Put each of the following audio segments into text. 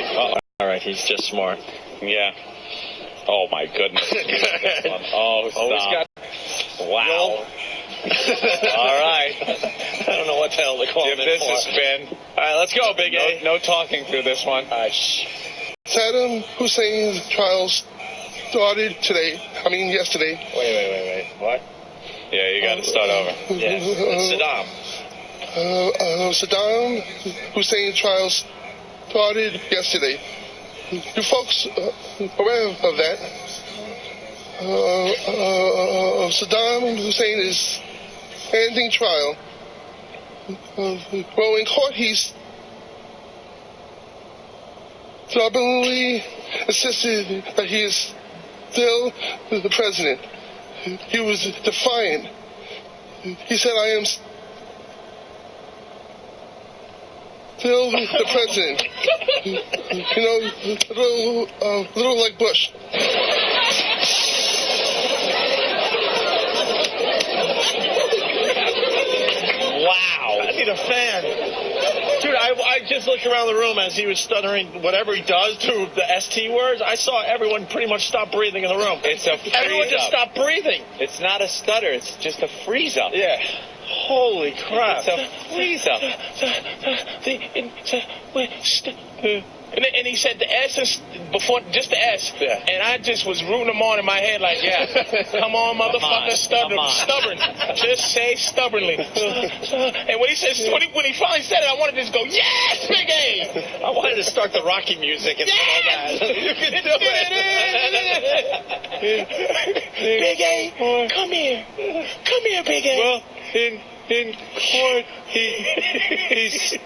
right. Oh, all right. He's just smart. Yeah. Oh, my goodness. Oh, stop. Wow. All right. I don't know what the hell they call him. Give this a spin. All right, let's go, Big A. No talking through this one. Saddam Hussein's trials started yesterday. Wait. What? Yeah, you got to start over. Yeah. Saddam. Saddam Hussein's trials started yesterday. You folks aware of that? Saddam Hussein is ending trial. Well, in court, he's stubbornly insisted that he is still the president. He was defiant. He said, I am still the president. You know, a little like Bush. Wow. I need a fan. Dude, I just looked around the room as he was stuttering whatever he does to the ST words. I saw everyone pretty much stop breathing in the room. It's a freeze Everyone just up. stopped breathing. It's not a stutter. It's just a freeze up. Yeah. Holy crap. It's a freeze up. And he said the S is before just the S. Yeah. And I just was rooting him on in my head like, yeah, come on, motherfucker, stubborn. Just say stubbornly. And when he finally said it, I wanted to just go, yes, Big A. I wanted to start the Rocky music and all that. You can do it. Big A, come here. Come here, Big A. Well, in court, he's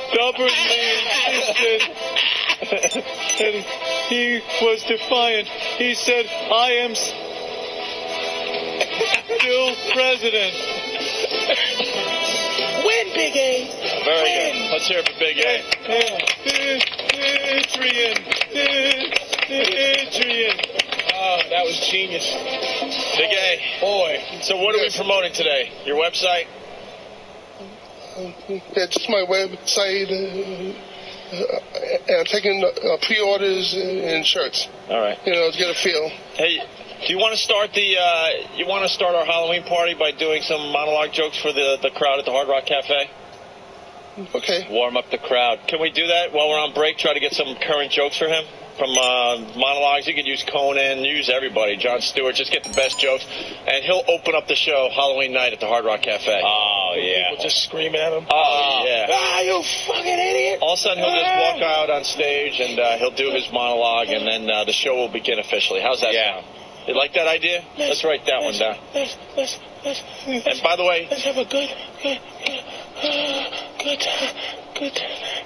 stubbornly insisted, and he was defiant. He said, I am still president. Win, Big A. Very good. Let's hear it for Big A. Adrian. Oh, that was genius. Big A. Boy. So what are we promoting today? Your website? Yeah, just my website. And I'm taking pre-orders and shirts. All right. You know, to get a feel. Hey, do you want to start our Halloween party by doing some monologue jokes for the crowd at the Hard Rock Cafe? Okay. Warm up the crowd. Can we do that while we're on break? Try to get some current jokes for him from monologues. You could use Conan, use everybody. Jon Stewart, just get the best jokes. And he'll open up the show Halloween night at the Hard Rock Cafe. Oh, yeah. People just screaming at him. Oh, yeah. Ah, you fucking idiot. All of a sudden, he'll just walk out on stage and he'll do his monologue, and then the show will begin officially. How's that sound? You like that idea? Let's write that one down. And by the way, let's have a good time.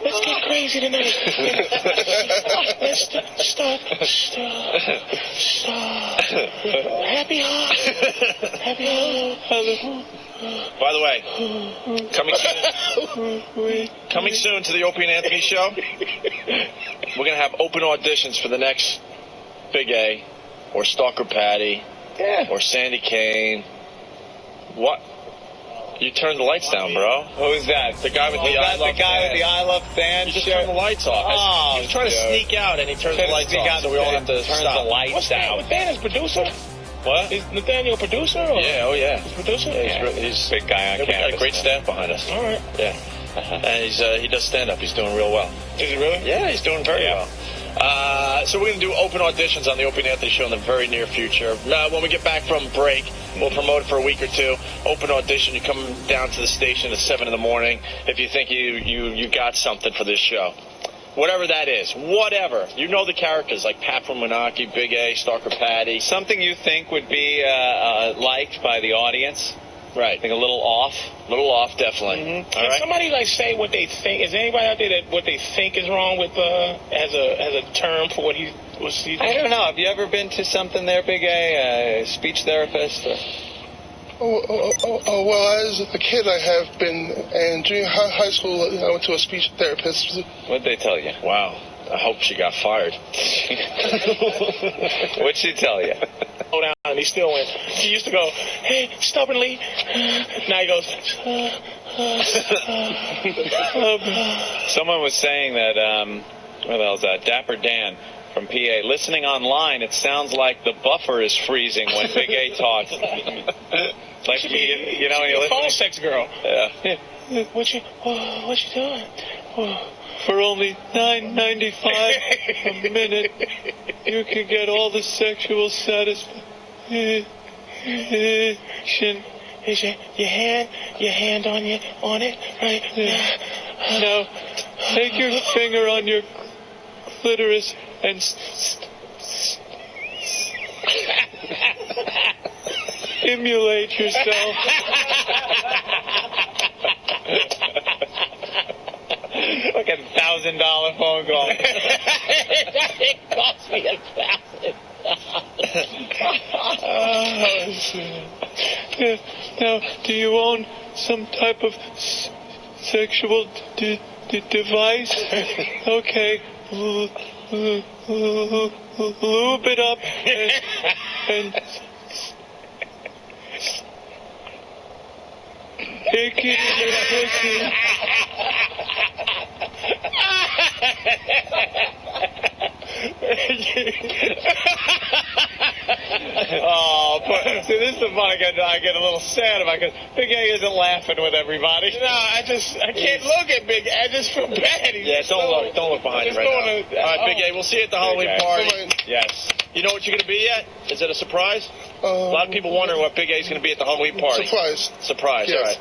Let's get crazy tonight. Let's start. Happy heart. by the way, coming soon to the Opie and Anthony show, we're going to have open auditions for the next Big A, or Stalker Patty, or Sandy Kane. What? You turned the lights down, bro. Who's that? The guy with the I Love Band You just shirt? turned the lights off. Oh, he was trying to sneak out, and he turns the lights off, so we all have to turns stop. the lights What's down. Nathaniel's producer? What? Is Nathaniel a producer? Or? Yeah, oh yeah. He's a producer? Yeah, he's a big guy on We got a campus. great staff behind us. All right. Yeah. And he does stand-up. He's doing real well. Is he really? Yeah, he's doing very well. So we're going to do open auditions on the Opie and Anthony show in the very near future. When we get back from break, we'll promote it for a week or two. Open audition. You come down to the station at 7 in the morning if you think you got something for this show. Whatever that is. Whatever. You know the characters like Pat from Menaki, Big A, Stalker Patty. Something you think would be liked by the audience? Right. I think a little off. A little off, definitely. Mm-hmm. All Can right. somebody say what they think? Is there anybody out there that what they think is wrong with as a term for what he was? I don't know. Have you ever been to something there, Big A speech therapist? Well, as a kid, I have been, and during high school, I went to a speech therapist. What'd they tell you? Wow. I hope she got fired. What'd she tell you? Go down, and he still went. He used to go, hey, stubbornly. Now he goes, Someone was saying that, what the hell's that? Dapper Dan from PA. Listening online, it sounds like the buffer is freezing when Big A talks. It's like, you know, when you phone listen. sex girl. Yeah. What you doing? For only $9.95 a minute, you can get all the sexual satisfaction. Is your hand on it right now? Now, take your finger on your clitoris and stimulate yourself. Like $1,000 phone call. It cost me $1,000. Now, do you own some type of sexual device? Okay. Lube it up and take it in your pussy. See, this is the part I get a little sad about, because Big A isn't laughing with everybody. No, I can't look at Big A. I just feel bad. Don't look behind you right now. All right, Big A, we'll see you at the Halloween party. Yes. You know what you're going to be at? Is it a surprise? A lot of people wondering what Big A's going to be at the Halloween party. Surprise, Yes. all right.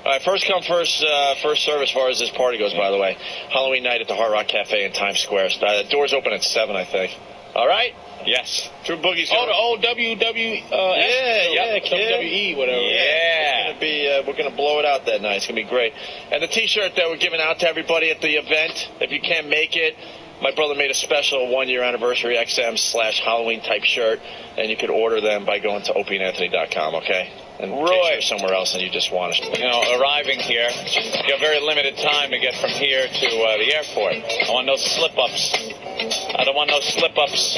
All right, first come, first serve as far as this party goes, by the way. Halloween night at the Hard Rock Cafe in Times Square. The doors open at 7, I think. All right? Yes. Drew Boogie's the old WWE, WWE, whatever. Yeah. We're gonna blow it out that night. It's gonna be great. And the T-shirt that we're giving out to everybody at the event, if you can't make it, my brother made a special 1-year anniversary XM/Halloween type shirt, and you could order them by going to opieandanthony.com, okay? And in case you're somewhere else and you just want to. You know, arriving here, you have very limited time to get from here to the airport. I want no slip-ups. I don't want no slip-ups.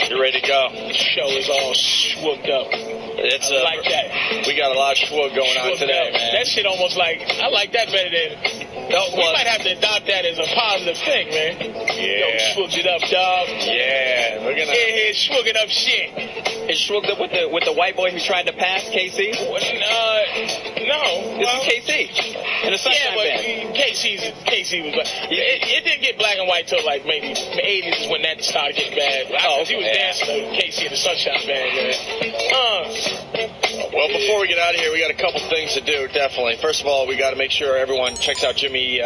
You ready to go? The show is all swooped up. It's like that. We got a lot of schwug going on today, man. That shit almost like, I like that better than, we might have to adopt that as a positive thing, man. Yeah. Yo, swooped it up, dog. Yeah. We're gonna. Yeah, swooping up shit. Is swooped up with the white boy who tried to pass, KC? No. This is KC. In a Sunshine Band. KC was like, it didn't get black and white till like maybe the 80s is when that started getting bad. He was dancing with KC in the Sunshine Band, man. Well, before we get out of here, we got a couple things to do, definitely. First of all, we got to make sure everyone checks out Jimmy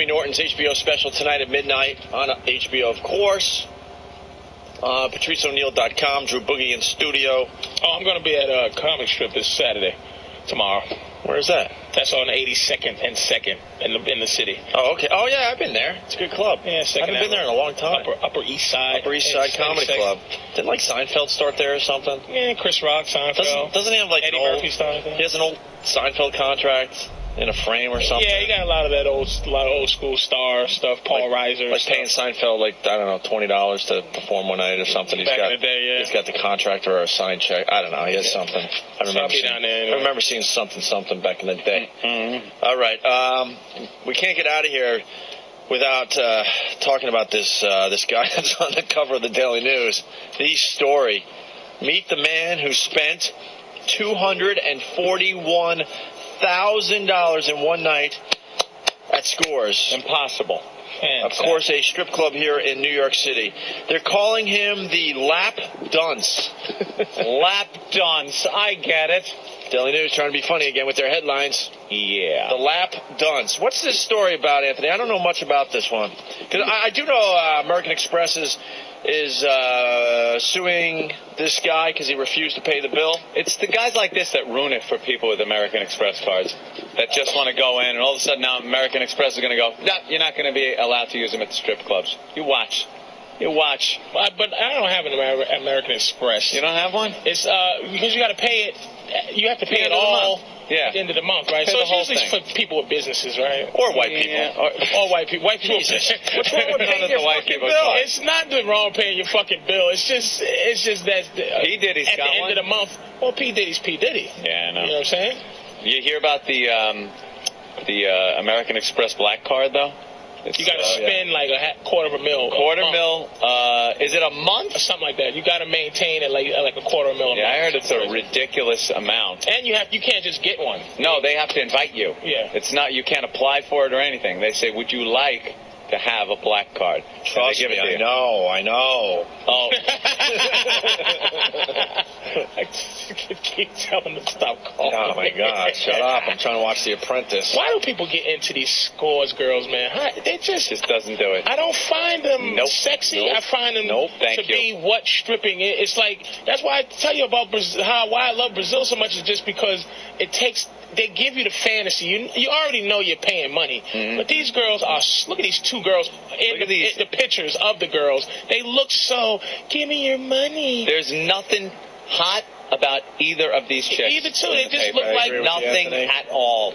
Norton's HBO special tonight at midnight on HBO, of course. PatriceO'Neal.com, Drew Boogie in studio. Oh, I'm going to be at a comic strip this Saturday, tomorrow. Where's that? That's on 82nd and 2nd in the city. Oh, okay. Oh, yeah, I've been there. It's a good club. Yeah, I haven't been there in a long time. Upper East Side. Upper East Side Comedy Club. Didn't like Seinfeld start there or something? Yeah, Chris Rock, Seinfeld. Doesn't he have like Eddie Murphy started there? He has an old Seinfeld contract in a frame or something? Yeah, he got a lot of old school star stuff. Paul Reiser. Like paying Seinfeld, like, I don't know, $20 to perform one night or something. Back in the day, yeah. He's got the contract or a signed check. I don't know. He has something. I remember seeing something back in the day. Mm-hmm. All right. We can't get out of here without talking about this guy that's on the cover of the Daily News. The story. Meet the man who spent $241,000 in one night at Scores. Impossible. Of course, a strip club here in New York City. They're calling him the Lap Dunce. Lap Dunce. I get it. Daily News trying to be funny again with their headlines. Yeah. The Lap Dunce. What's this story about, Anthony? I don't know much about this one. Because I do know American Express is suing this guy because he refused to pay the bill. It's the guys like this that ruin it for people with American Express cards that just want to go in, and all of a sudden now American Express is going to go, no, you're not going to be allowed to use them at the strip clubs. You watch. But I don't have an American Express. You don't have one? It's because you got to pay it. You have to pay it all at the end of the month, right? So it's usually for people with businesses, right? Or white people. Or white people. White people. Jesus. What's wrong with paying your fucking bill? It's not the wrong paying your fucking bill. It's just that P. Diddy's at the end of the month. Well, P. Diddy's P. Diddy. Yeah, I know. You know what I'm saying? You hear about the The American Express Black Card, though? You got to spend like $250,000. $250,000. Is it a month? Or something like that. You got to maintain it like $250,000 a month. Yeah, I heard it's a ridiculous amount. And you can't just get one. No, they have to invite you. Yeah. It's not, you can't apply for it or anything. They say, would you like to have a black card? Trust me, I know. Oh. I keep telling them to stop calling. Oh, my God. Shut up. I'm trying to watch The Apprentice. Why do people get into these scores girls, man? They just doesn't do it. I don't find them sexy. Nope. I find them to be what stripping is. It's like, that's why I tell you about Brazil, why I love Brazil so much is just because they give you the fantasy. You already know you're paying money. Mm-hmm. But these girls look at these two girls in the pictures of the girls. They look so, give me your money. There's nothing hot about either of these chicks. Either two. They just look like nothing at all.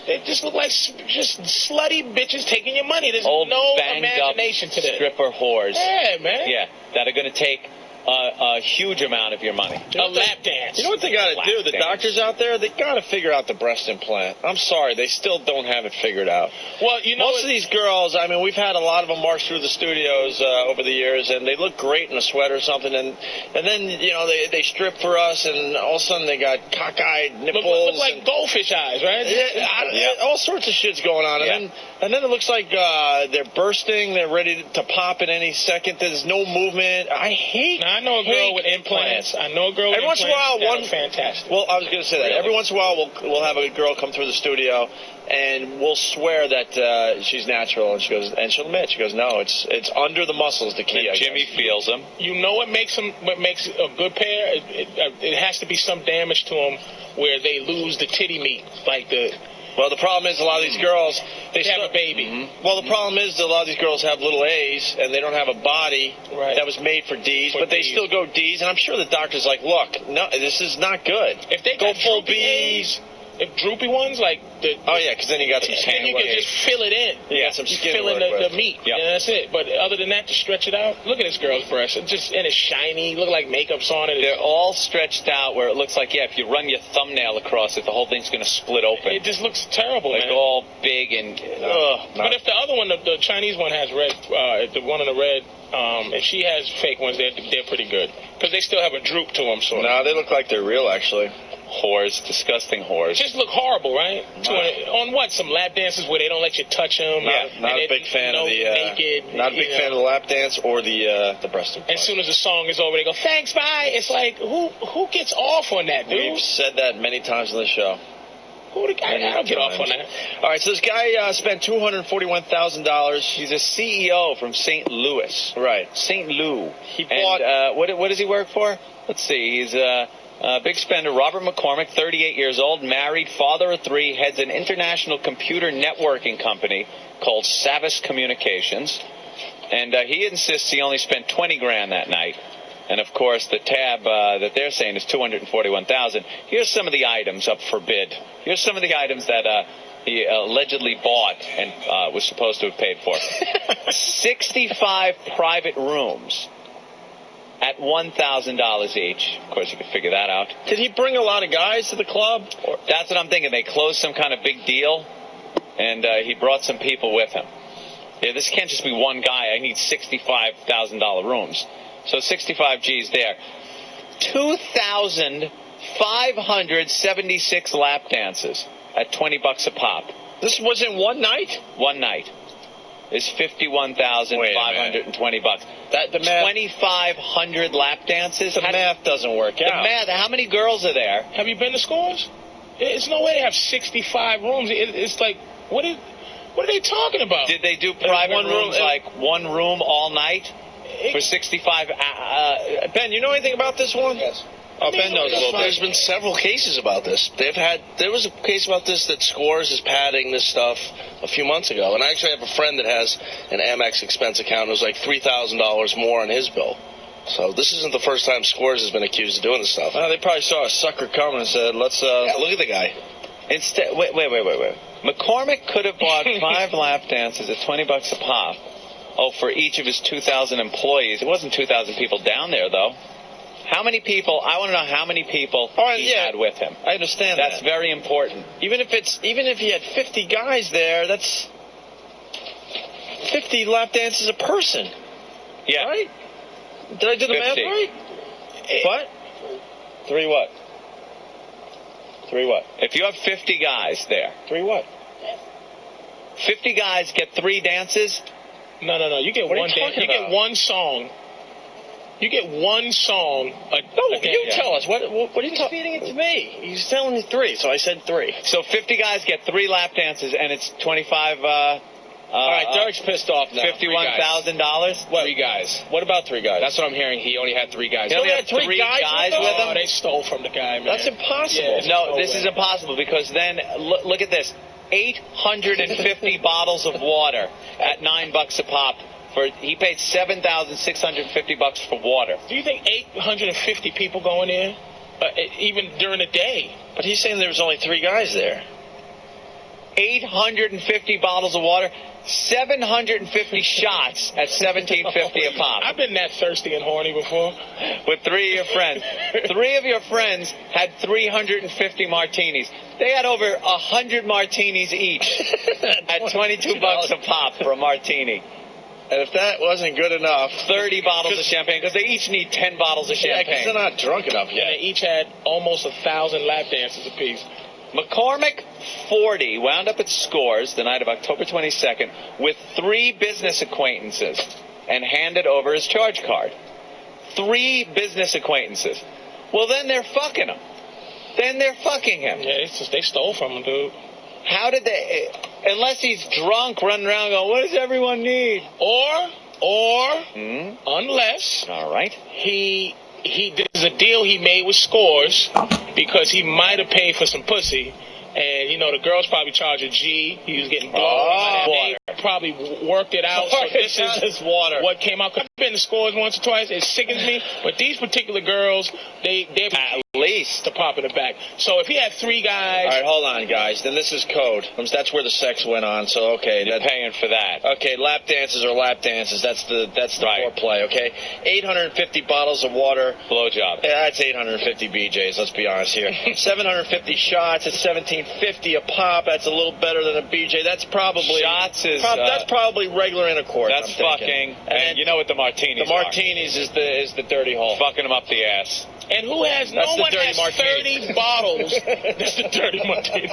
They just look like just slutty bitches taking your money. There's old no banged imagination up to this. Stripper whores. Yeah, man. Yeah, that are going to take a huge amount of your money. A lap dance. You know what they got to do? The doctors out there, they got to figure out the breast implant. I'm sorry, they still don't have it figured out. Well, most of these girls, I mean, we've had a lot of them march through the studios over the years, and they look great in a sweater or something, and then they strip for us, and all of a sudden they got cockeyed nipples. Look like goldfish eyes, right? All sorts of shit's going on, and then it looks like they're bursting, they're ready to pop at any second. There's no movement. I hate. I know a girl with implants. I know a girl with implants. Every once in a while, fantastic. Well, I was going to say that. Every once in a while, we'll have a girl come through the studio, and we'll swear that she's natural, and she'll admit, no, it's under the muscles, the key. And Jimmy feels them. You know what makes a good pair? It has to be some damage to them where they lose the titty meat, like the. Well, the problem is a lot of these girls, they have a baby. Mm-hmm. Well, the problem is that a lot of these girls have little A's, and they don't have a body that was made for D's, but they still go D's, and I'm sure the doctor's like, look, no, this is not good. If they go full B's, if droopy ones, like the... Oh, yeah, because then you got some skin. Then you can just fill it in. Yeah, some skin. Fill in the meat, and that's it. But other than that, to stretch it out, look at this girl's breast. And it's shiny, look like makeup's on it. They're all stretched out where it looks like, if you run your thumbnail across it, the whole thing's going to split open. It just looks terrible, like man. all big and... But if the other one, the Chinese one has red, the one in the red, if she has fake ones, they're pretty good. Because they still have a droop to them, sort of. No, they look like they're real, actually. Whores, disgusting whores. Just look horrible, right? On what? Some lap dances where they don't let you touch them. Not a big fan of the naked. Not a big fan of the lap dance or the breast implant. As soon as the song is over, they go, "Thanks, bye." It's like who gets off on that, dude? We've said that many times on the show. I don't get off on that. All right, so this guy spent $241,000. He's a CEO from St. Louis. Right. St. Lou. He bought... what does he work for? Let's see. He's a big spender. Robert McCormick, 38 years old, married, father of three, heads an international computer networking company called Savvis Communications. And he insists he only spent $20,000 that night. And, of course, the tab that they're saying is $241,000. Here's some of the items up for bid. Here's some of the items that he allegedly bought and was supposed to have paid for. 65 private rooms at $1,000 each. Of course, you can figure that out. Did he bring a lot of guys to the club? That's what I'm thinking. They closed some kind of big deal, and he brought some people with him. Yeah, this can't just be one guy. I need $65,000 rooms. So 65 G's there. 2,576 lap dances at $20 a pop. This was in one night? One night. Is $51,520. The math, 2,500 lap dances. The math doesn't work out. The math. How many girls are there? Have you been to Scores? It's no way they have 65 rooms. It's like what are they talking about? Did they do private rooms like one room all night? For 65, Ben, you know anything about this one? Yes. Oh, Ben knows a little bit. There's been several cases about this. There was a case about this that Scores is padding this stuff a few months ago, and I actually have a friend that has an Amex expense account. It was like $3,000 more on his bill. So this isn't the first time Scores has been accused of doing this stuff. Well, they probably saw a sucker coming and said, "Let's look at the guy." Instead, wait. McCormick could have bought 5 lap dances at $20 a pop. Oh, for each of his 2,000 employees. It wasn't 2,000 people down there, though. How many people? I want to know how many people he had with him. I understand That's very important. Even if he had 50 guys there, that's 50 lap dances a person. Yeah. Right? Did I do the 50. math right? What? 3 what? 3 what? If you have 50 guys there. 3 what? 50 guys get 3 dances? No. You get What are one you dance. talking You get about? one song. You get one song. You tell us. What are you feeding it to me? He's telling me 3, so I said 3. So 50 guys get 3 lap dances, and it's 25. All right, Derek's pissed off now. $51,000. What? 3 guys. What about 3 guys? That's what I'm hearing. He only had 3 guys. He only had 3 guys with him? Oh, they stole from the guy, man. That's impossible. Yeah. No, this is impossible because then look at this: 850 bottles of water at $9 a pop. He paid $7,650 for water. Do you think 850 people going in, even during the day? But he's saying there was only 3 guys there. 850 bottles of water, 750 shots at $17.50 a pop. I've been that thirsty and horny before. With 3 of your friends. 3 of your friends had 350 martinis. They had over 100 martinis each at $22 a pop for a martini. And if that wasn't good enough, 30 bottles of champagne, because they each need 10 bottles of yeah, 'cause champagne. they're not drunk enough And yet. they each had almost 1,000 lap dances apiece. McCormick, 40, wound up at Scores the night of October 22nd with 3 business acquaintances and handed over his charge card. 3 business acquaintances. Well, then they're fucking him. Then they're fucking him. Yeah, they stole from him, dude. How did they... Unless he's drunk, running around going, what does everyone need? Or unless All right. there's a deal he made with Scores because he might have paid for some pussy. And, the girls probably charge a G. He was getting blown. They probably worked it out. So this is water. what came out. I've been to Scores once or twice. It sickens me. But these particular girls, they're At least. to pop in the back. So if he had 3 guys... All right, hold on, guys. Then this is code. That's where the sex went on. So okay, You're paying for that. Okay, lap dances are lap dances. That's the Right. foreplay. Okay, 850 bottles of water. Blowjob. Yeah, that's 850 BJs. Let's be honest here. 750 shots at $17.50 a pop. That's a little better than a BJ. That's probably Shots is... that's probably regular intercourse. That's I'm thinking. fucking. And you know what the martinis The martinis is the dirty hole. Fucking them up the ass. And who has... That's no the one dirty has martini. 30 bottles. This is the dirty martini.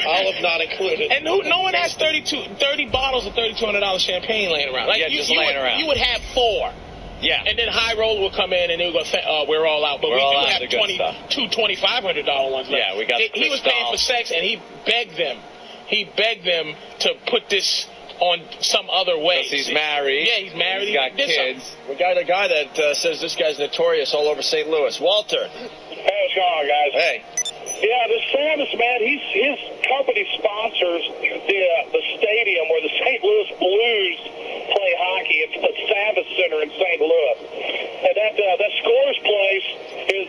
Olive not included. And no one has 30 bottles of $3,200 champagne laying around. Like Yeah, just laying around. You would have 4. Yeah. And then High Roller would come in and they would go, we're all out. But We're we all do out, have the good stuff. two $2,500 ones left. Yeah, we got He was paying for sex and he begged them. He begged them to put this on some other way. Because he's married. Yeah, he's married. He's got He did kids. something. We got a guy that says this guy's notorious all over St. Louis. Walter. Hey, what's going on, guys? Hey. Yeah, this Savas, man, his company sponsors the stadium where the St. Louis Blues play hockey. It's the Savas Center in St. Louis. And that Scores place is,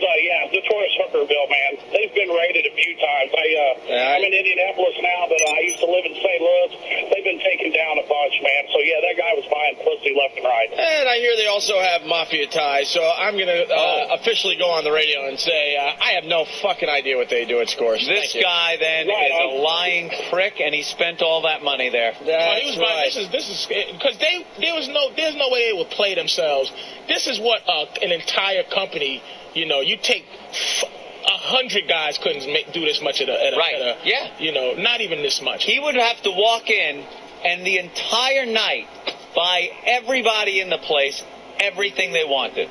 notorious Hookerville, man. They've been raided a few times. I'm in Indianapolis now, but I used to live in St. Louis. They've been taken down a bunch, man. So, yeah, that guy was buying pussy left and right. And I hear they also have mafia ties, so I'm going to officially go on the radio and say I have no fucking idea what they do at Scores. This Thank you. guy then Right is a on. lying prick, and he spent all that money there. That's He was right. This is because there's no way they would play themselves. This is what an entire company. You take 100 guys couldn't do this much at a Right. Yeah. Not even this much. He would have to walk in and the entire night buy everybody in the place everything they wanted.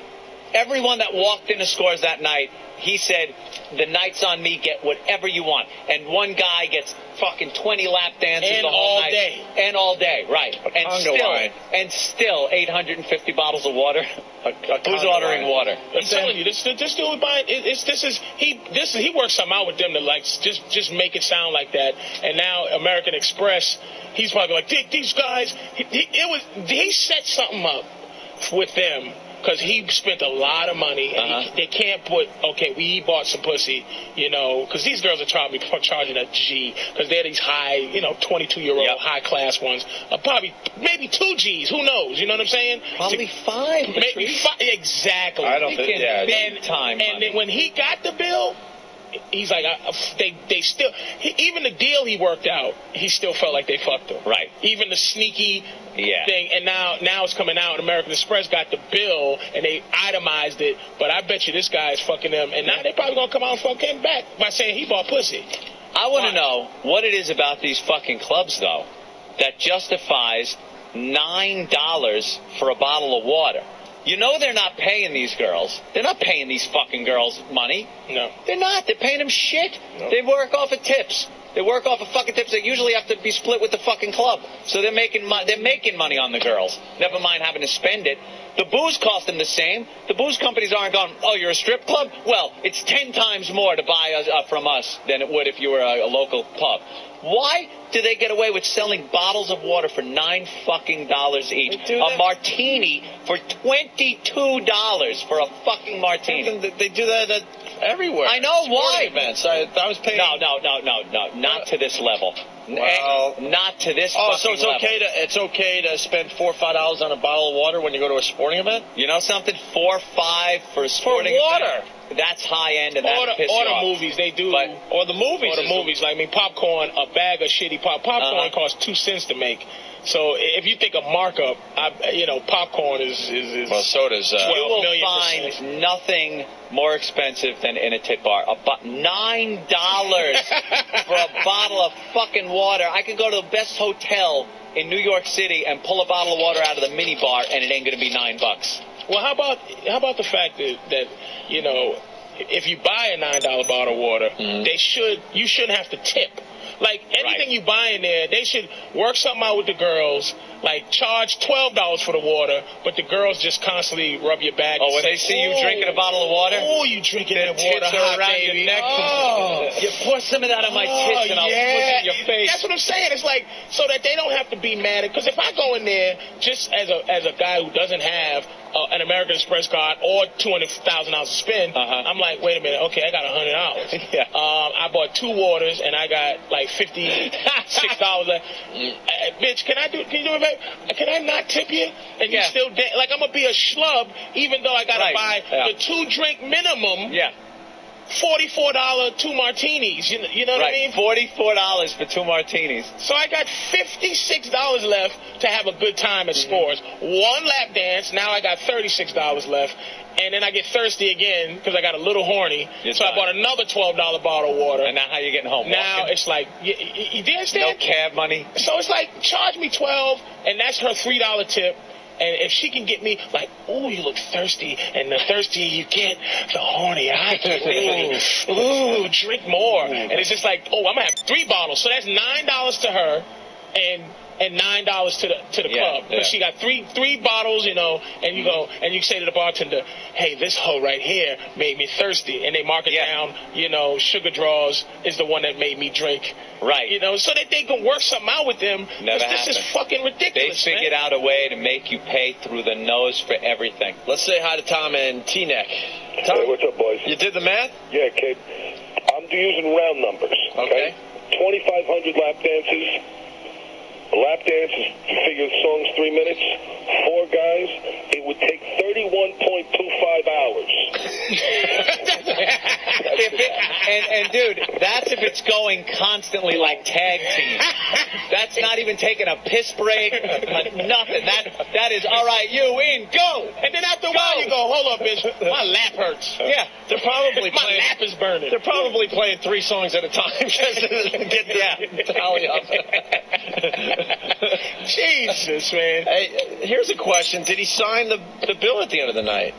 Everyone that walked into Scores that night, he said, the night's on me, get whatever you want. And one guy gets fucking 20 lap dances And the whole all night. day. And all day, right. conga Still 850 bottles of water. Who's ordering water? I'm telling you, this dude would buy he worked something out with them to like just make it sound like that. And now American Express, he's probably like these guys. He set something up with them because he spent a lot of money, and they can't put, okay, we bought some pussy, you know, because these girls are charging a G, because they're these high, you know, 22-year-old high-class ones, probably maybe 2 Gs, who knows, you know what I'm saying? Probably 5. Maybe 5, exactly. I don't think, And then when he got the bill, he's like, they still, even the deal he worked out, he still felt like they fucked him. Right. Even the sneaky thing, and now it's coming out, and American Express got the bill, and they itemized it, but I bet you this guy is fucking them, and now they're probably going to come out and fuck him back by saying he bought pussy. I want to know what it is about these fucking clubs, though, that justifies $9 for a bottle of water. You know they're not paying these girls. They're not paying these fucking girls money. No. They're not. They're paying them shit. No. They work off of tips. They work off of fucking tips. They usually have to be split with the fucking club. So they're making money on the girls. Never mind having to spend it. The booze cost them the same. The booze companies aren't going, oh, you're a strip club? Well, it's 10 times more to buy from us than it would if you were a local pub. Why do they get away with selling bottles of water for $9 fucking each? A martini for $22 for a fucking martini. They do that everywhere. I know. Why? Events. I was paying. No. Not to this level. Well, not to this. Oh, so level. it's okay to spend $4 or $5 on a bottle of water when you go to a sporting event? You know something? 4 or 5 for a sporting water. event. That's high end, and that's piss or you off. the movies they do, or the movies. Like, I mean, popcorn, a bag of shitty popcorn costs 2 cents to make. So if you think of markup, popcorn is well, so does. You will find nothing more expensive than in a tit bar. About $9 for a bottle of fucking water. I could go to the best hotel in New York City and pull a bottle of water out of the mini bar, and it ain't going to be $9. Well, how about the fact that you know, if you buy a $9 bottle of water, you shouldn't have to tip. Like, anything you buy in there, they should work something out with the girls, like charge $12 for the water, but the girls just constantly rub your back. Oh, when they see you drinking a bottle of water? Oh, you drinking that water hot, around baby. your neck. Oh. You pour some of that on my tits and I'll push it in your face. That's what I'm saying. It's like, so that they don't have to be mad. Because if I go in there just as a guy who doesn't have an American Express card or $200,000 to spend, I'm like, wait a minute, okay, I got $100. Yeah. I bought 2 waters and I got like $56 left. Bitch, can you do it, babe? Can I not tip you? And you still like, I'm gonna be a schlub even though I gotta buy the 2-drink minimum. Yeah. $44 2 martinis. You know what I mean? $44 for 2 martinis. So I got $56 left to have a good time at Scores. 1 lap dance. Now I got $36 left. And then I get thirsty again because I got a little horny. I bought another $12 bottle of water. And now how you getting home? Now walking? it's like, you understand? No cab money. So it's like, charge me $12, and that's her $3 tip. And if she can get me, like, oh, you look thirsty, and the thirstier you get, the hornier I get, baby. Ooh, drink more. And it's just like, oh, I'm going to have 3 bottles. So that's $9 to her, and $9 to the club. Because she got three bottles, you know, and you go, and you say to the bartender, hey, this hoe right here made me thirsty. And they mark it down, you know, Sugar Draws is the one that made me drink. Right. You know, so that they can work something out with them. Never this is fucking ridiculous. They figured out a way to make you pay through the nose for everything. Let's say hi to Tom and T-Neck. Tom, hey, what's up, boys? You did the math? Yeah, kid. I'm using round numbers. Okay. 2,500 lap dances. A lap dance is, you figure the song's 3 minutes. 4 guys, it would take 31.25 hours. And dude, that's if it's going constantly like tag team. That's not even taking a piss break, nothing. That is, all right, you in, go. And then after a while you go, hold up, bitch, my lap hurts. Yeah, they're probably my lap is burning. They're probably playing 3 songs at a time just to get the tally up. Jesus, man. Hey, here's a question. Did he sign the bill at the end of the night?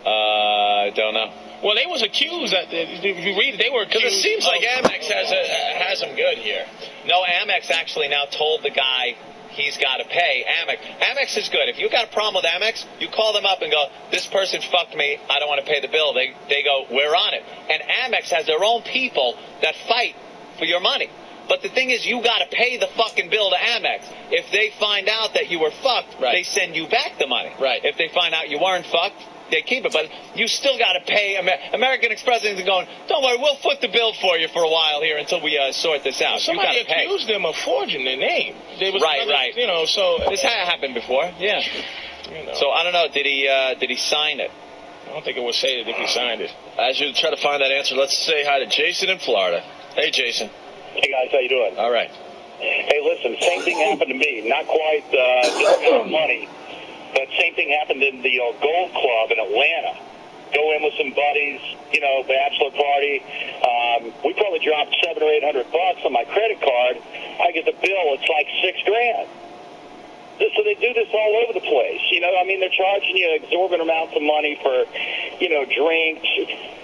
I don't know. Well, they was accused. If you read, they were accused. Because it seems like Amex has him good here. No, Amex actually now told the guy he's got to pay. Amex is good. If you got a problem with Amex, you call them up and go, this person fucked me, I don't want to pay the bill. They go, we're on it. And Amex has their own people that fight for your money. But the thing is, you got to pay the fucking bill to Amex. If they find out that you were fucked, they send you back the money. Right. If they find out you weren't fucked, they keep it. But you still got to pay. American Express is going, don't worry, we'll foot the bill for you for a while here until we sort this out. Somebody you gotta accused them of forging their name. Right. You know, so this had happened before. Yeah. You know. So I don't know. Did he sign it? I don't think it was stated if he signed it. As you try to find that answer, let's say hi to Jason in Florida. Hey, Jason. Hey, guys, how you doing? All right. Hey, listen, same thing happened to me. Not quite this kind of money, but same thing happened in the Gold Club in Atlanta. Go in with some buddies, you know, bachelor party. We probably dropped $700 or $800 on my credit card. I get the bill; it's like $6,000. So they do this all over the place. You know, I mean, they're charging you exorbitant amounts of money for, you know, drinks.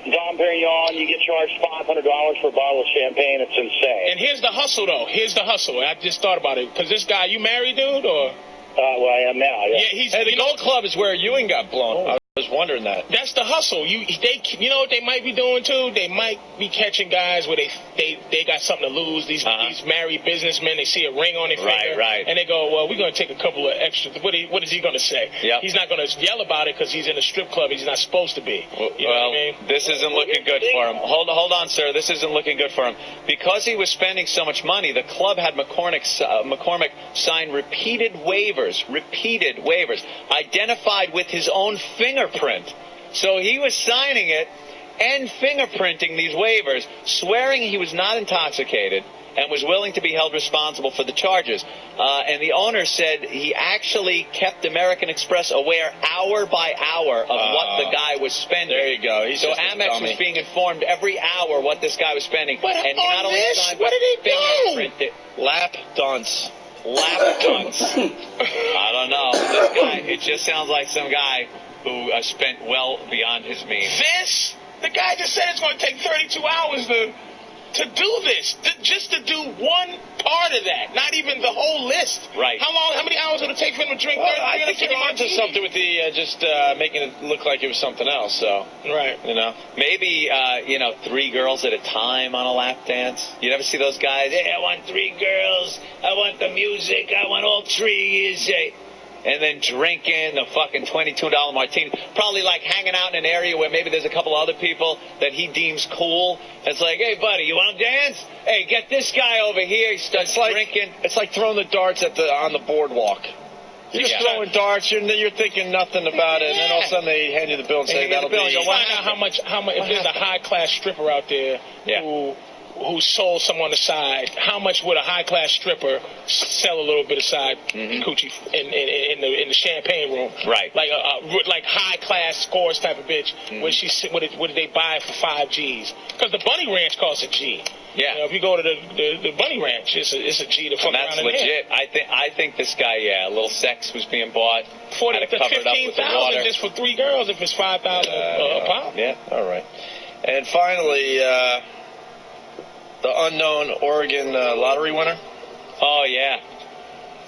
Dom Perignon, you get charged $500 for a bottle of champagne. It's insane. And here's the hustle, though. Here's the hustle. I just thought about it. Because this guy, you married, dude, or? Well, I am now, yeah. Hey, the Gold Club is where Ewing got blown. I was wondering that. That's the hustle. You know what they might be doing too? They might be catching guys where they got something to lose. These married businessmen, they see a ring on their finger, and they go, well, we're going to take a couple of extra. What is he going to say? Yep. He's not going to yell about it because he's in a strip club. He's not supposed to be. You know what I mean? This isn't looking good for him. Hold on, sir. This isn't looking good for him. Because he was spending so much money, the club had McCormick sign repeated waivers, identified with his own fingerprint. So he was signing it and fingerprinting these waivers, swearing he was not intoxicated and was willing to be held responsible for the charges. And the owner said he actually kept American Express aware hour by hour of what the guy was spending. There you go. So Amex was being informed every hour what this guy was spending. But and he not only signed, what did he do? fingerprinted. Lap dunce. Lap dunce. I don't know. This guy, it just sounds like some guy who spent well beyond his means. The guy just said it's going to take 32 hours to do this, just to do one part of that, not even the whole list. Right. How many hours would it take for him to drink? Well, I think you're onto something with the just making it look like it was something else. So right, you know, maybe 3 girls at a time on a lap dance. You never see those guys? Hey, I want 3 girls. I want the music. I want all 3. And then drinking the fucking $22 martini. Probably like hanging out in an area where maybe there's a couple other people that he deems cool. It's like, hey, buddy, you want to dance? Hey, get this guy over here. He starts drinking. It's like throwing the darts on the boardwalk. You're just throwing darts. You're thinking nothing about it. And then all of a sudden they hand you the bill and say, that'll be. You find out how much, if there's a high-class stripper out there who sold some on the side, how much would a high-class stripper sell a little bit of side coochie in the champagne room? Right. Like high-class scores type of bitch. What did they buy for 5 G's? Because the Bunny Ranch costs a G. Yeah. You know, if you go to the Bunny Ranch, it's a G to fuck around in there. That's legit. I think this guy, a little sex was being bought. $14,000 to $15,000 just for 3 girls if it's $5,000 a pop. Yeah, all right. And finally, the unknown Oregon lottery winner. Oh, yeah.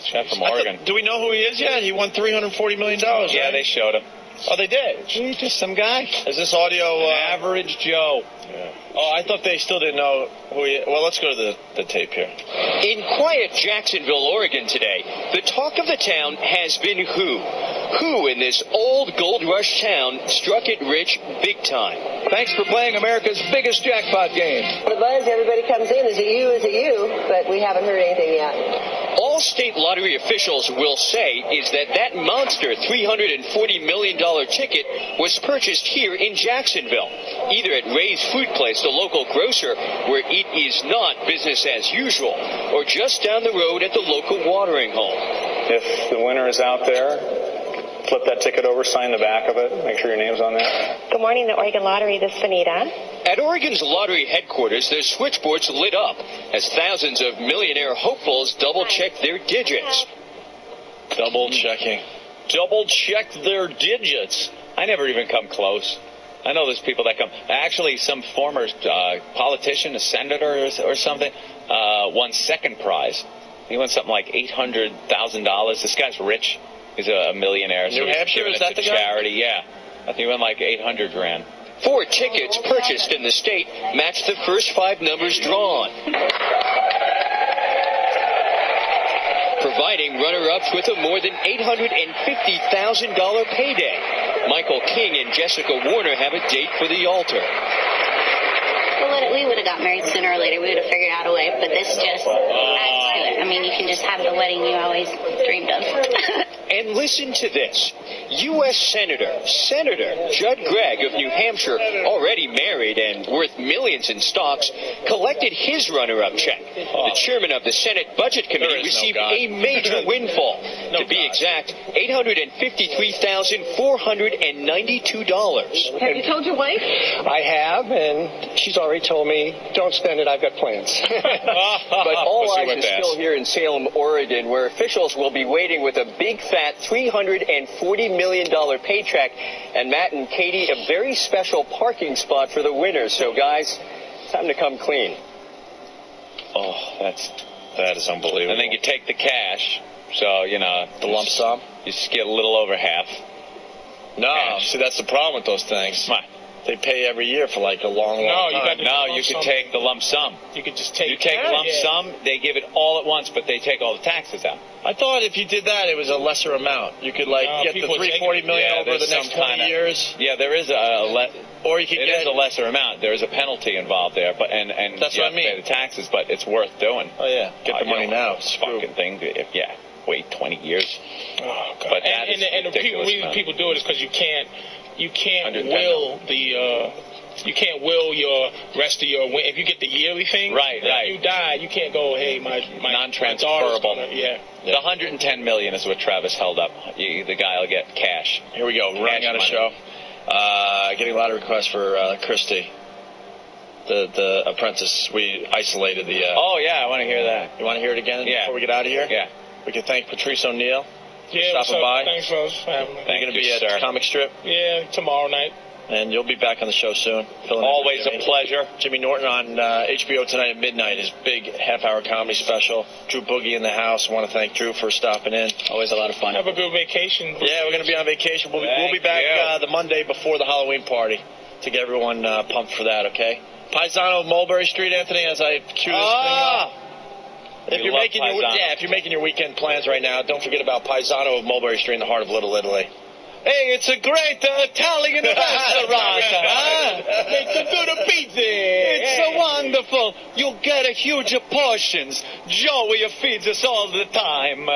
Chef from Oregon. Do we know who he is yet? He won $340 million. Yeah, right? They showed him. Oh, they did? He's just some guy. Is this audio? Average Joe. Yeah. Oh, I thought they still didn't know who he is. Well, let's go to the tape here. In quiet Jacksonville, Oregon today, the talk of the town has been who? Who in this old gold rush town struck it rich big time? Thanks for playing America's biggest jackpot game. The buzz, everybody comes in, is it you, but we haven't heard anything yet. All state lottery officials will say is that monster $340 million ticket was purchased here in Jacksonville, either at Ray's Food Place, the local grocer, where it is not business as usual, or just down the road at the local watering hole. If the winner is out there, flip that ticket over, sign the back of it, make sure your name's on there. Good morning, the Oregon Lottery. This is Vanita. At Oregon's lottery headquarters, their switchboards lit up as thousands of millionaire hopefuls double-check their digits. Double-checking. Double-check their digits. I never even come close. I know there's people that come. Actually, some former politician, a senator or something, won second prize. He won something like $800,000. This guy's rich. He's a millionaire. New Hampshire, is that the guy? Charity, yeah. I think he won like $800,000. 4 tickets purchased in the state matched the first 5 numbers drawn. providing runner-ups with a more than $850,000 payday. Michael King and Jessica Warner have a date for the altar. Well, we would have got married sooner or later. We would have figured out a way, but this just adds to it. I mean, you can just have the wedding you always dreamed of. And listen to this. U.S. Senator Judd Gregg of New Hampshire, already married and worth millions in stocks, collected his runner-up check. The chairman of the Senate Budget Committee received a major windfall. To be exact, $853,492. Have you told your wife? I have, and she's already told me, don't spend it, I've got plans. But all eyes is still here in Salem, Oregon, where officials will be waiting with a big fat $340 million paycheck. And Matt and Katie, a very special parking spot for the winners. So, guys, time to come clean. Oh, that is unbelievable. And then you take the cash. So, the lump sum. You just get a little over half. No, see, that's the problem with those things. Come on. They pay every year for like a long time. You could take the lump sum. You could just take. You take the lump sum. They give it all at once, but they take all the taxes out. I thought if you did that, it was a lesser amount. You could get the $340 million over the next 20 years. Yeah, there is or you could get a lesser amount. There is a penalty involved there, but and that's you what have to pay the taxes, but it's worth doing. Oh yeah, get the money now. Fucking thing. Wait 20 years. Oh God. But the reason people do it is because you can't will you can't will your rest of your if you get the yearly thing. Right. You die. You can't go. Hey, my non-transferable. The $110 million is what Travis held up. The guy will get cash. Here we go. Running out of show. Getting a lot of requests for Christy, the apprentice. We isolated the. Oh yeah, I want to hear that. You want to hear it again before we get out of here? Yeah. We can thank Patrice O'Neill. Yeah, stopping by. Thanks for having me. You're going to be at Comic Strip? Yeah, tomorrow night. And you'll be back on the show soon. Always a pleasure. Jimmy Norton on HBO tonight at midnight, his big half-hour comedy special. Drew Boogie in the house. I want to thank Drew for stopping in. Always a lot of fun. Have a good vacation. Yeah, we're going to be on vacation. We'll be back the Monday before the Halloween party to get everyone pumped for that, okay? Paisano of Mulberry Street, Anthony, as I cue this thing up. If you're making your weekend plans right now, don't forget about Paisano of Mulberry Street in the heart of Little Italy. Hey, it's a great Italian restaurant, Make some good pizza. It's so wonderful. You get a huge portions. Joey feeds us all the time.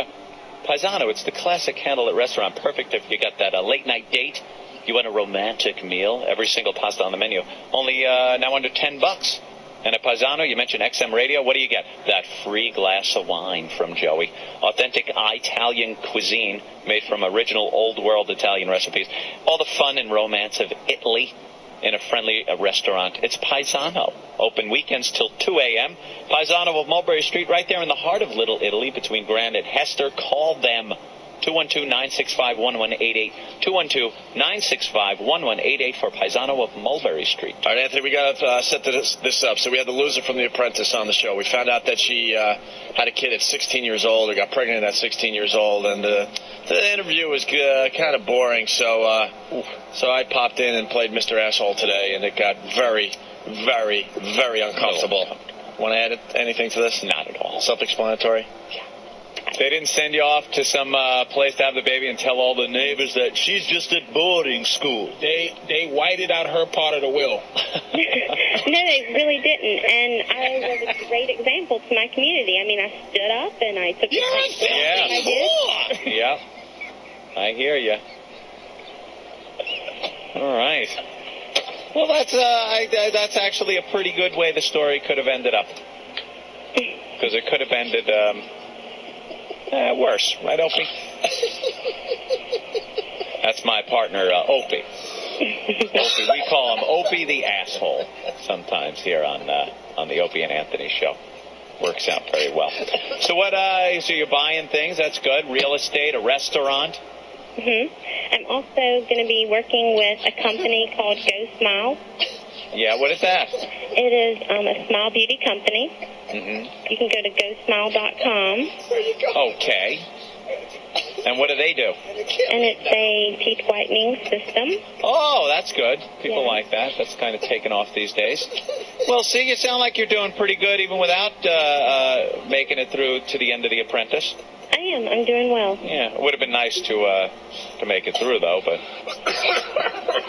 Paisano, it's the classic candlelit restaurant, perfect if you got that late night date. You want a romantic meal. Every single pasta on the menu. Only now under $10. And at Paisano, you mentioned XM Radio. What do you get? That free glass of wine from Joey. Authentic Italian cuisine made from original old world Italian recipes. All the fun and romance of Italy in a friendly restaurant. It's Paisano. Open weekends till 2 a.m. Paisano of Mulberry Street, right there in the heart of Little Italy between Grand and Hester. Call them. 212-965-1188. 212-965-1188 for Paisano of Mulberry Street. All right, Anthony, we got to set this up. So we had the loser from The Apprentice on the show. We found out that she had a kid at 16 years old or got pregnant at 16 years old, and the interview was kind of boring. So I popped in and played Mr. Asshole today, and it got very, very, very uncomfortable. Want to add anything to this? Not at all. Self-explanatory? Yeah. They didn't send you off to some place to have the baby and tell all the neighbors that she's just at boarding school. They whited out her part of the will. No, they really didn't. And I was a great example to my community. I mean, I stood up and I took the I did. Yeah. I hear you. All right. Well, that's actually a pretty good way the story could have ended up. Because it could have ended worse, right, Opie? That's my partner, Opie. Opie. We call him Opie the Asshole sometimes here on the Opie and Anthony show. Works out very well. So so you're buying things, that's good. Real estate, a restaurant. I'm also going to be working with a company called Go Smile. Yeah, what is that? It is a smile beauty company. You can go to GoSmile.com. Okay. And what do they do? And it's a teeth whitening system. Oh, that's good. People like that. That's kind of taken off these days. Well, see, you sound like you're doing pretty good even without making it through to the end of The Apprentice. I am. I'm doing well. Yeah, it would have been nice to make it through, though, but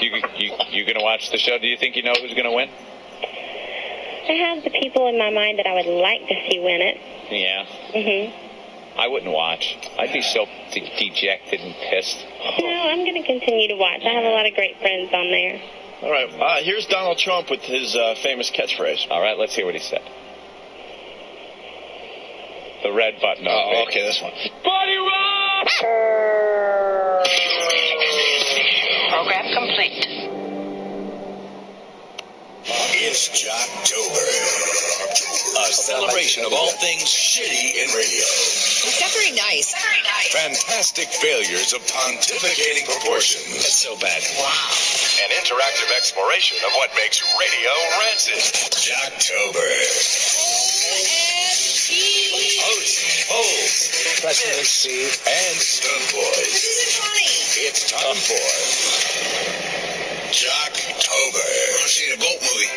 you going to watch the show? Do you think you know who's going to win? I have the people in my mind that I would like to see win it. Yeah. Mm-hmm. I wouldn't watch. I'd be so dejected and pissed. No, I'm going to continue to watch. I have a lot of great friends on there. All right, here's Donald Trump with his famous catchphrase. All right, let's hear what he said. The red button. Oh, okay, this one. Body rock! Program complete. It's Jocktober, a celebration of all things shitty in radio. It's very nice. Fantastic failures of pontificating proportions. That's so bad. Wow. An interactive exploration of what makes radio rancid. Jocktober. Hosts, President Steve, and Stunt Boys. This isn't funny. It's time for Jocktober. Want to see the goat movie?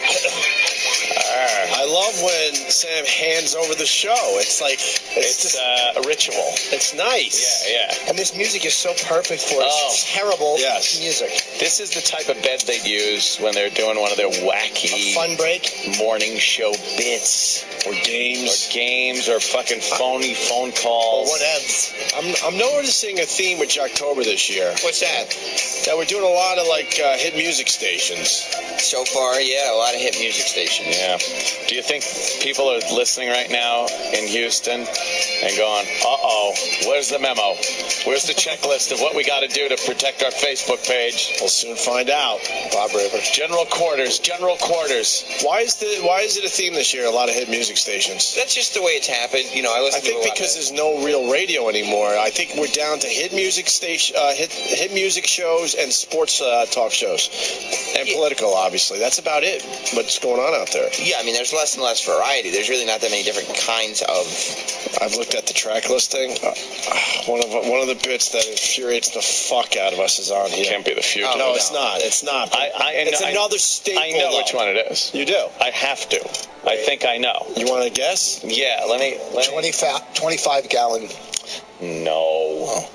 I love when Sam hands over the show. It's like it's just a ritual. It's nice. Yeah. And this music is so perfect for it. It's terrible music. This is the type of bed they'd use when they're doing one of their wacky fun break morning show bits or games or fucking phony phone calls. Or whatevs. I'm noticing a theme with Jocktober this year. What's that? That we're doing a lot of hit music stations. So far, yeah, a lot of hit music stations. Yeah. Do you think people are listening right now in Houston and going, uh-oh, where's the memo? Where's the checklist of what we got to do to protect our Facebook page? We'll soon find out. Bob River. General quarters. Why is it a theme this year, a lot of hit music stations? That's just the way it's happened. I think because there's no real radio anymore. I think we're down to hit music hit music shows and sports talk shows. And political, obviously. That's about it. What's going on out there? Yeah, there's less and less variety. There's really not that many different kinds of... I've looked at the track listing. One of the bits that infuriates the fuck out of us is on here. Can't be the future. No, it's not. It's not. It's another staple. I know which one it is. You do? I have to. I think I know. You want to guess? Yeah, let me 25-gallon. No.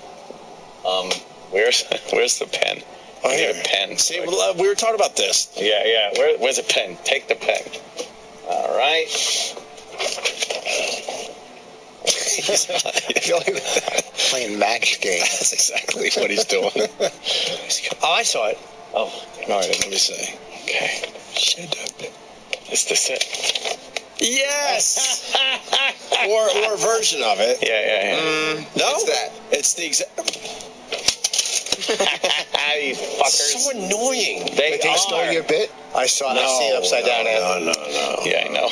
Where's the pen? I need a pen. See, we were talking about this. Yeah. Where's a pen? Take the pen. All right. Playing match game. That's exactly what he's doing. Oh, I saw it. Oh, all right. Let me see. Okay. Is this it? Yes. or a version of it. Yeah. No. What's that? It's the exact. You fuckers. So annoying. They stole your bit? I saw it. I see it upside down. No. Yeah, I know.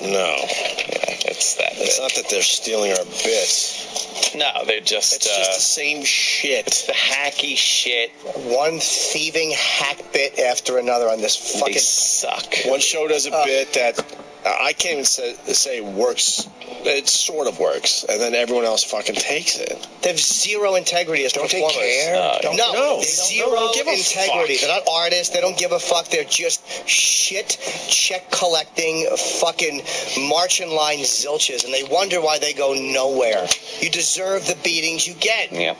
No. Yeah, it's not that they're stealing our bits. No, they're just... It's just the same shit. It's the hacky shit. One thieving hack bit after another on this fucking... They suck. One show does a bit that I can't even say works. It sort of works. And then everyone else fucking takes it. They have zero integrity as performers. Don't they care? No. Zero integrity. They're not artists. They don't give a fuck. They're just shit check-collecting fucking march-in-line zilches. And they wonder why they go nowhere. You deserve the beatings you get. Yeah.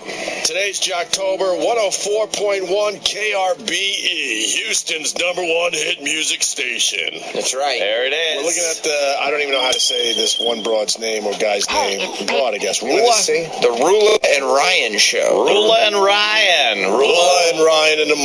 Today's Jocktober, 104.1 KRBE, Houston's #1 hit music station. That's right. There it is. We're looking at I don't even know how to say this one broad's name or guy's name. Broad, I guess. The Rula and Ryan Show. Rula and Ryan in the morning.